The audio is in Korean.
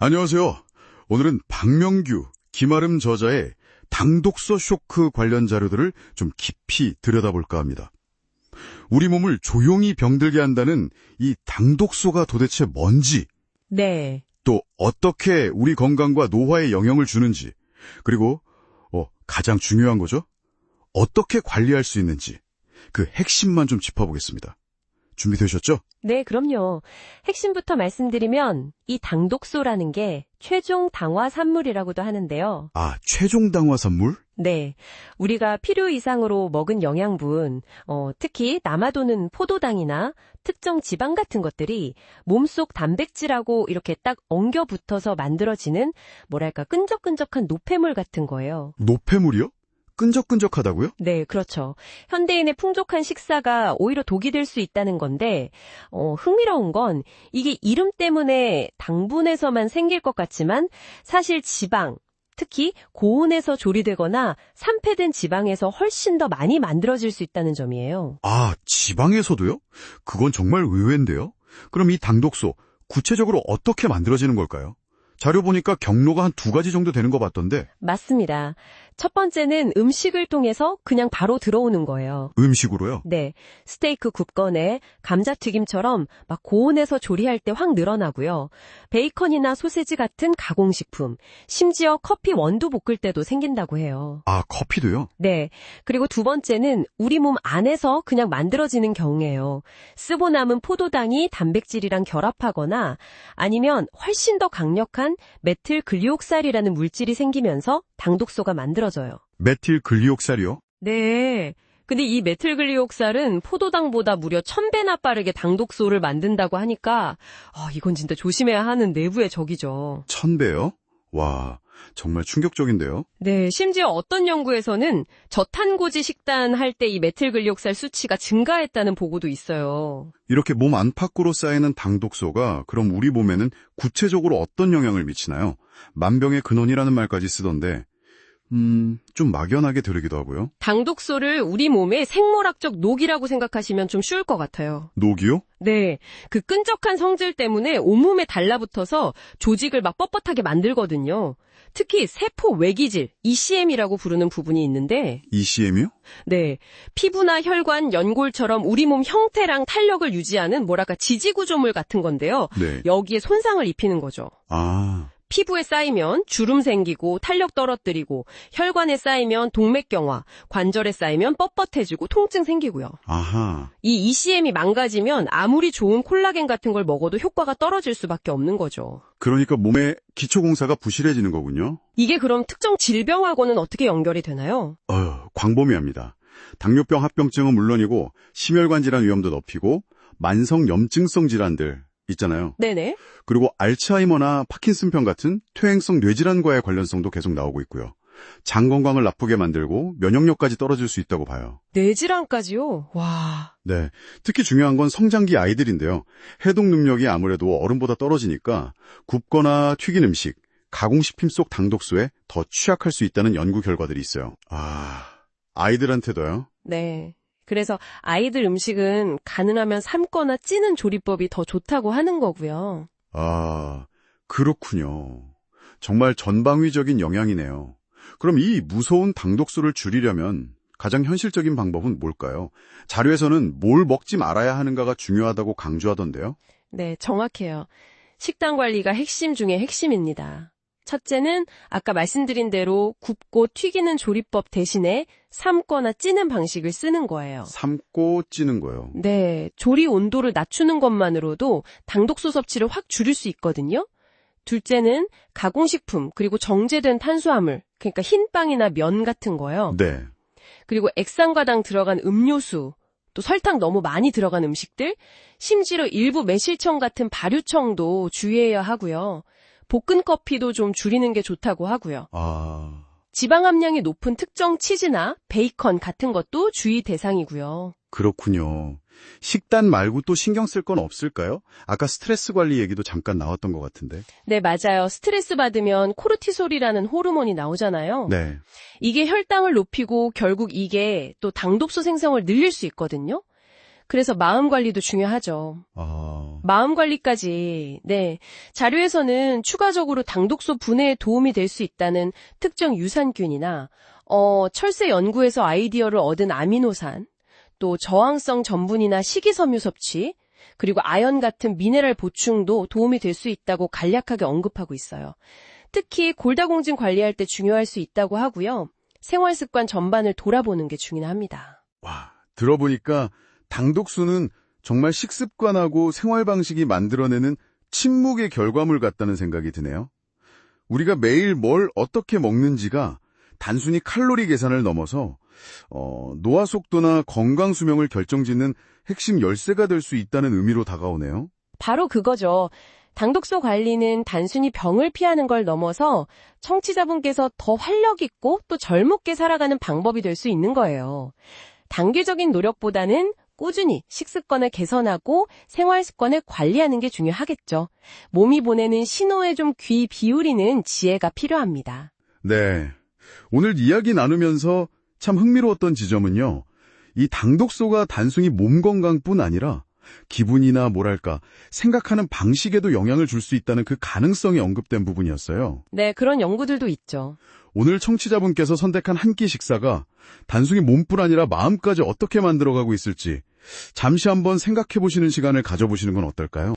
안녕하세요. 오늘은 박명규, 김아름 저자의 당독소 쇼크 관련 자료들을 좀 깊이 들여다볼까 합니다. 우리 몸을 조용히 병들게 한다는 이 당독소가 도대체 뭔지, 네. 또 어떻게 우리 건강과 노화에 영향을 주는지, 그리고 가장 중요한 거죠. 어떻게 관리할 수 있는지, 그 핵심만 좀 짚어보겠습니다. 준비되셨죠? 네, 그럼요. 핵심부터 말씀드리면 이 당독소라는 게 최종 당화 산물이라고도 하는데요. 아, 최종 당화 산물? 네. 우리가 필요 이상으로 먹은 영양분, 특히 남아도는 포도당이나 특정 지방 같은 것들이 몸속 단백질하고 이렇게 딱 엉겨 붙어서 만들어지는 뭐랄까 끈적끈적한 노폐물 같은 거예요. 노폐물이요? 끈적끈적하다고요? 네, 그렇죠. 현대인의 풍족한 식사가 오히려 독이 될 수 있다는 건데, 흥미로운 건 이게 이름 때문에 당분에서만 생길 것 같지만 사실 지방, 특히 고온에서 조리되거나 산패된 지방에서 훨씬 더 많이 만들어질 수 있다는 점이에요. 아, 지방에서도요? 그건 정말 의외인데요? 그럼 이 당독소, 구체적으로 어떻게 만들어지는 걸까요? 자료 보니까 경로가 한 2가지 정도 되는 것 같던데. 맞습니다. 첫 번째는 음식을 통해서 그냥 바로 들어오는 거예요. 음식으로요? 네. 스테이크 굽거나 감자튀김처럼 막 고온에서 조리할 때 확 늘어나고요. 베이컨이나 소세지 같은 가공식품, 심지어 커피 원두 볶을 때도 생긴다고 해요. 아, 커피도요? 네. 그리고 두 번째는 우리 몸 안에서 그냥 만들어지는 경우예요. 쓰고 남은 포도당이 단백질이랑 결합하거나 아니면 훨씬 더 강력한 메틸글리옥살이라는 물질이 생기면서 당독소가 만들어져요. 메틸글리옥살이요? 네. 근데 이 메틸글리옥살은 포도당보다 무려 1000배나 빠르게 당독소를 만든다고 하니까 이건 진짜 조심해야 하는 내부의 적이죠. 1000배요? 와, 정말 충격적인데요? 네, 심지어 어떤 연구에서는 저탄고지 식단 할 때 이 메틸글리옥살 수치가 증가했다는 보고도 있어요. 이렇게 몸 안팎으로 쌓이는 당독소가 그럼 우리 몸에는 구체적으로 어떤 영향을 미치나요? 만병의 근원이라는 말까지 쓰던데 좀 막연하게 들리기도 하고요. 당독소를 우리 몸의 생물학적 녹이라고 생각하시면 좀 쉬울 것 같아요. 녹이요? 네, 그 끈적한 성질 때문에 온몸에 달라붙어서 조직을 막 뻣뻣하게 만들거든요. 특히 세포 외기질, ECM이라고 부르는 부분이 있는데 ECM이요? 네, 피부나 혈관, 연골처럼 우리 몸 형태랑 탄력을 유지하는 뭐랄까 지지구조물 같은 건데요. 네. 여기에 손상을 입히는 거죠. 아, 피부에 쌓이면 주름 생기고 탄력 떨어뜨리고 혈관에 쌓이면 동맥경화, 관절에 쌓이면 뻣뻣해지고 통증 생기고요. 아하. 이 ECM이 망가지면 아무리 좋은 콜라겐 같은 걸 먹어도 효과가 떨어질 수밖에 없는 거죠. 그러니까 몸의 기초공사가 부실해지는 거군요. 이게 그럼 특정 질병하고는 어떻게 연결이 되나요? 광범위합니다. 당뇨병 합병증은 물론이고 심혈관 질환 위험도 높이고 만성 염증성 질환들 있잖아요. 네네. 그리고 알츠하이머나 파킨슨병 같은 퇴행성 뇌질환과의 관련성도 계속 나오고 있고요. 장 건강을 나쁘게 만들고 면역력까지 떨어질 수 있다고 봐요. 뇌질환까지요? 와. 네, 특히 중요한 건 성장기 아이들인데요. 해독 능력이 아무래도 어른보다 떨어지니까 굽거나 튀긴 음식, 가공식품 속 당독소에 더 취약할 수 있다는 연구 결과들이 있어요. 아이들한테도요? 네. 그래서 아이들 음식은 가능하면 삶거나 찌는 조리법이 더 좋다고 하는 거고요. 아, 그렇군요. 정말 전방위적인 영향이네요. 그럼 이 무서운 당독소를 줄이려면 가장 현실적인 방법은 뭘까요? 자료에서는 뭘 먹지 말아야 하는가가 중요하다고 강조하던데요. 네, 정확해요. 식단 관리가 핵심 중에 핵심입니다. 첫째는 아까 말씀드린 대로 굽고 튀기는 조리법 대신에 삶거나 찌는 방식을 쓰는 거예요. 삶고 찌는 거요. 네, 조리 온도를 낮추는 것만으로도 당독소 섭취를 확 줄일 수 있거든요. 둘째는 가공식품 그리고 정제된 탄수화물, 그러니까 흰빵이나 면 같은 거요. 네. 그리고 액상과당 들어간 음료수, 또 설탕 너무 많이 들어간 음식들, 심지어 일부 매실청 같은 발효청도 주의해야 하고요. 볶은 커피도 좀 줄이는 게 좋다고 하고요. 지방 함량이 높은 특정 치즈나 베이컨 같은 것도 주의 대상이고요. 그렇군요. 식단 말고 또 신경 쓸 건 없을까요? 아까 스트레스 관리 얘기도 잠깐 나왔던 것 같은데. 네, 맞아요. 스트레스 받으면 코르티솔이라는 호르몬이 나오잖아요. 네. 이게 혈당을 높이고 결국 이게 또 당독소 생성을 늘릴 수 있거든요. 그래서 마음 관리도 중요하죠. 아, 마음 관리까지, 네. 자료에서는 추가적으로 당독소 분해에 도움이 될 수 있다는 특정 유산균이나, 철새 연구에서 아이디어를 얻은 아미노산, 또 저항성 전분이나 식이섬유 섭취, 그리고 아연 같은 미네랄 보충도 도움이 될 수 있다고 간략하게 언급하고 있어요. 특히 골다공증 관리할 때 중요할 수 있다고 하고요. 생활 습관 전반을 돌아보는 게 중요합니다. 와, 들어보니까 당독수는 정말 식습관하고 생활 방식이 만들어내는 침묵의 결과물 같다는 생각이 드네요. 우리가 매일 뭘 어떻게 먹는지가 단순히 칼로리 계산을 넘어서 노화 속도나 건강 수명을 결정짓는 핵심 열쇠가 될 수 있다는 의미로 다가오네요. 바로 그거죠. 당독소 관리는 단순히 병을 피하는 걸 넘어서 청취자분께서 더 활력 있고 또 젊게 살아가는 방법이 될 수 있는 거예요. 단계적인 노력보다는 꾸준히 식습관을 개선하고 생활 습관을 관리하는 게 중요하겠죠. 몸이 보내는 신호에 좀 귀 기울이는 지혜가 필요합니다. 네. 오늘 이야기 나누면서 참 흥미로웠던 지점은요. 이 당독소가 단순히 몸 건강뿐 아니라 기분이나 뭐랄까 생각하는 방식에도 영향을 줄 수 있다는 그 가능성이 언급된 부분이었어요. 네, 그런 연구들도 있죠. 오늘 청취자분께서 선택한 한 끼 식사가 단순히 몸뿐 아니라 마음까지 어떻게 만들어가고 있을지 잠시 한번 생각해보시는 시간을 가져보시는 건 어떨까요?